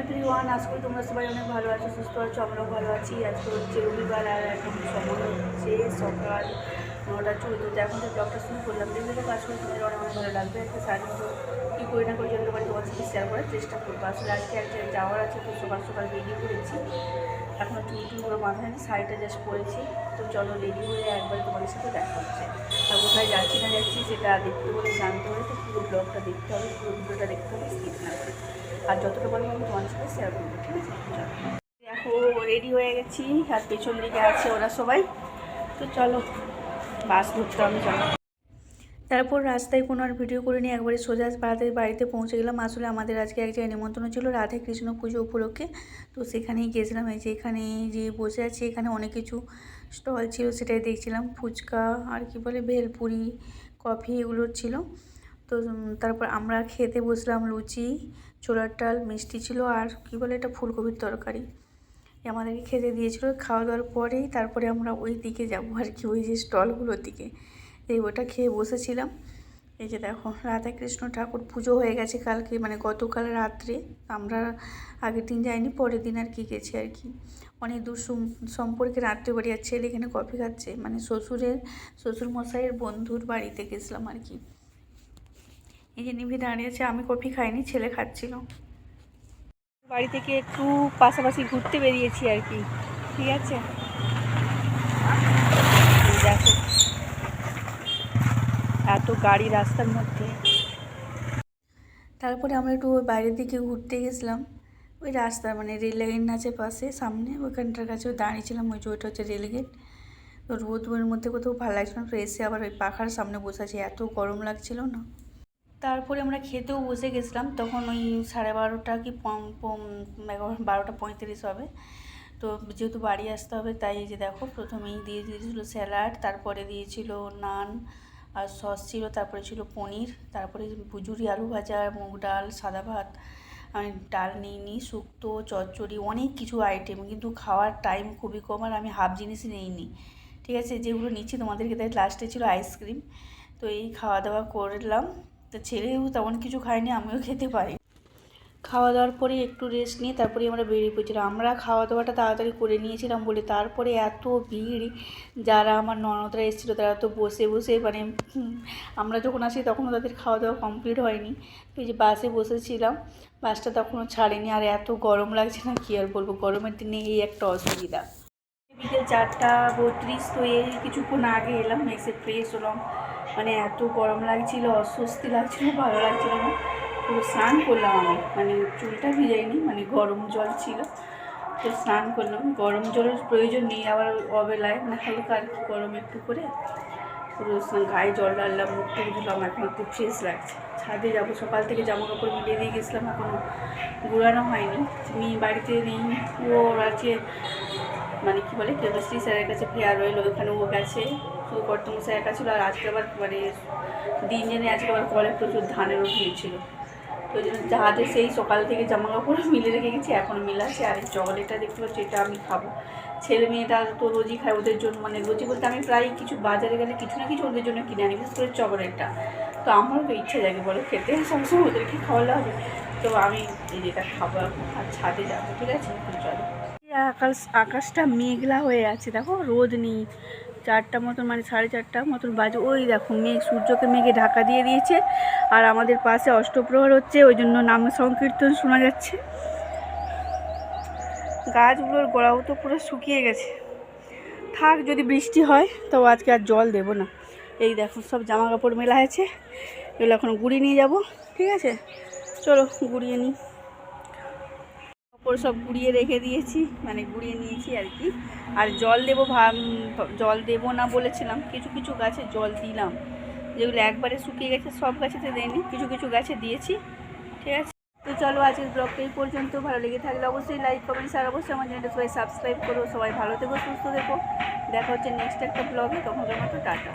Everyone, আজ করি তোমরা সবাই অনেক ভালো আছো, সুস্থ আছো, আমরাও ভালো আছি। আজকে হচ্ছে রবিবার আর এখন সময় হচ্ছে সকাল 9:14। এখন তো ব্লগটা শুরু করলাম। যেগুলো কাজ করে তোমাদের অনেক ভালো লাগবে। একটা সারাদিন তো কী করি না করি জন্য তোমার সাথে শেয়ার করার চেষ্টা করবো। আসলে আজকে এক জায়গায় যাওয়ার আছে, তো সকাল সকাল রেডি করেছি। এখন চুলটুলগুলো মাথায় নিয়ে শাড়িটা জাস্ট পরেছি। তো চলো রেডি হয়ে একবার তোমাদের সাথে দেখা হচ্ছে। আর কোথায় যাচ্ছি না যাচ্ছি সেটা দেখতে হলে জানতে হলে তো পুরো ব্লগটা দেখতে হবে, পুরো ভিডিওটা দেখতে হবে, স্কিপ না করে। আর যতটা বলবো আমি তোমার সাথে শেয়ার করবো, ঠিক আছে? দেখো রেডি হয়ে গেছি, আর পেছন দিকে আছে ওরা সবাই। তো চলো বাস ধরতে হবে, চলো। তারপর রাস্তায় কোনো আর ভিডিও করে নিয়ে একবারে সোজা বাড়িতে পৌঁছে গেলাম। আসলে আমাদের আজকে এক জায়গায় নিমন্ত্রণ ছিল রাধে কৃষ্ণ পুজো উপলক্ষে, তো সেখানেই গেছিলাম। এই যে এখানে যে বসে আছি, এখানে অনেক কিছু স্টল ছিল, সেটাই দেখছিলাম। ফুচকা আর কি বলে ভেলপুরি, কফি এগুলোর ছিল। তো তারপর আমরা খেতে বসলাম। লুচি, ছোলার ডাল, মিষ্টি ছিল, আর কি বলে এটা ফুলকপির তরকারি আমাদেরকে খেতে দিয়েছিল। খাওয়া দাওয়ার পরেই তারপরে আমরা ওই দিকে যাবো আর কি, ওই যে স্টলগুলোর দিকে। এই ওটা খেয়ে বসেছিলাম। এই যে দেখো রাধাকৃষ্ণ ঠাকুর পুজো হয়ে গেছে কালকে, মানে গতকাল রাত্রে। আমরা আগের দিন যাইনি, পরের দিন আর কি গেছি আর কি। অনেক দূর সম্পর্কে রাত্রে বাড়ি। আর ছেলে এখানে কফি খাচ্ছে, মানে শ্বশুরমশাইয়ের বন্ধুর বাড়িতে গেছিলাম আর কি। এই যে নিভে দাঁড়িয়েছে, আমি কফি খাইনি, ছেলে খাচ্ছিল। বাড়ি থেকে একটু পাশাপাশি ঘুরতে বেরিয়েছি আর কি, ঠিক আছে? দেখো এত গাড়ি রাস্তার মধ্যে। তারপরে আমরা একটু ওই বাইরের দিকে ঘুরতে গেছিলাম। ওই রাস্তা মানে রেল লাইন আছে পাশে, সামনে ওইখানটার কাছে দাঁড়িয়েছিলাম। ওই যে ওইটা হচ্ছে রেলগেট। তো রোদের মধ্যে কোথাও ভালো লাগছিল না, তো এসে আবার ওই পাখার সামনে বসে আছি, এত গরম লাগছিল না। তারপরে আমরা খেতেও বসে গেছিলাম, তখন ওই 12:30 কি 12:35 হবে। তো যেহেতু বাড়ি আসতে হবে, তাই এই যে দেখো প্রথমেই দিয়ে দিয়েছিলো স্যালাড, তারপরে দিয়েছিল নান আর সস ছিল, তারপরে ছিল পনির, তারপরে ভুজুরি, আলু ভাজা, মুগ ডাল, সাদা ভাত। আমি ডাল নিইনি, শুক্তো, চচ্চড়ি, অনেক কিছু আইটেম, কিন্তু খাওয়ার টাইম খুবই কম, আর আমি হাফ জিনিসই নিইনি, ঠিক আছে? যেগুলো নিচ্ছি তোমাদেরকে, তাই লাস্টে ছিল আইসক্রিম। তো এই খাওয়া দাওয়া করলাম। তো ছেলেও তেমন কিছু খায়নি, আমিও খেতে পারি। খাওয়া দাওয়ার পরে একটু রেস্ট নিয়ে তারপরে আমরা বেরিয়ে পড়ছিলাম। আমরা খাওয়া দাওয়াটা তাড়াতাড়ি করে নিয়েছিলাম বলে তারপরে এত ভিড়। যারা আমার ননদরা এসেছিলো তারা তো বসে বসে মানে আমরা যখন আসি তখনও তাদের খাওয়া দাওয়া কমপ্লিট হয়নি। তো এই যে বাসে বসেছিলাম, বাসটা তখনও ছাড়েনি। আর এত গরম লাগছে না, কী আর বলবো, গরমের দিনে এই একটা অসুবিধা। বিকেল 4:32, তো এই কিছুক্ষণ আগে এলাম, এসে ফ্রেশ হলাম। মানে এত গরম লাগছিল, অস্বস্তি লাগছিল, ভালো লাগছিল না। পুরো স্নান করলাম আমি, মানে চুলটা ভিজাইনি, মানে গরম জল ছিল, তো স্নান করলাম। গরম জলের প্রয়োজন নেই আবার অবেলায়, মানে হালকা আর কি গরম একটু করে পুরো গায়ে জল ডাললাম, মুখটা ধুলাম, এখন একটু ফ্রেশ লাগছে। ছাদে যাবো, সকাল থেকে জামা কাপড় মিলিয়ে দিয়ে গেছিলাম, এখনও গুড়ানো হয়নি। মেয়ে বাড়িতে নেই, ও আছে মানে কী বলে কেমিস্ট্রি স্যারের কাছে ফেয়ারওয়েল, ওইখানে ও গেছে। শুধু কর্তমশাই একা ছিল। আর আজকে আবার মানে দিন জেনে আজকে আবার কলে প্রচুর ধানেরও ভিড় ছিল। তো ওই জন্য জাহাজে সেই সকাল থেকে জামা কাপড় মিলে রেখে গেছি, এখন মিলাচ্ছে। আর এই চকলেটটা দেখতে পাচ্ছি, এটা আমি খাবো। ছেলে মেয়েটা তো রোজই খায়, ওদের জন্য মানে রোজই বলতে আমি প্রায় কিছু বাজারে গেলে কিছু না কিছু ওদের জন্য কিনে আনি, বিশেষ করে চকলেটটা। তো আমারও তো ইচ্ছে লাগে বলো খেতে, সবসময় ওদেরকে খাওয়ালে হবে। তো আমি এই যেটা খাবো আর ছাদে যাবো, ঠিক আছে? চলো। আকাশটা মেঘলা হয়ে আছে, দেখো রোদ নেই। 4টা মতন মানে 4:30 মতন বাজে। ওই দেখো মেঘ, সূর্যকে মেঘে ঢাকা দিয়ে দিয়েছে। আর আমাদের পাশে অষ্টপ্রহর হচ্ছে, ওই জন্য নাম সংকীর্তন শোনা যাচ্ছে। গাছগুলোর গোড়াও তো পুরো শুকিয়ে গেছে। থাক, যদি বৃষ্টি হয় তো আজকে আর জল দেবো না। এই দেখো সব জামা কাপড় মেলা আছে, এগুলো এখন গুড়িয়ে নিয়ে যাব, ঠিক আছে? চলো গুড়িয়ে নিই। কাপড় সব গুড়িয়ে রেখে দিয়েছি, মানে গুড়িয়ে নিয়েছি আর কি। আর জল দেবো না বলেছিলাম, কিছু কিছু গাছে জল দিলাম, যেগুলো একবারে শুকিয়ে গেছে। সব গাছেতে দেয়নি, কিছু কিছু গাছে দিয়েছি, ঠিক আছে? তো চলো আজকের ব্লগটা এই পর্যন্ত। ভালো লেগে থাকলে অবশ্যই লাইক কমেন্ট আর অবশ্যই আমার চ্যানেলটা সবাই সাবস্ক্রাইব করো। সবাই ভালো থেকো, সুস্থ থেকো। দেখা হচ্ছে নেক্সট একটা ব্লগে, তখন মতো টাটা।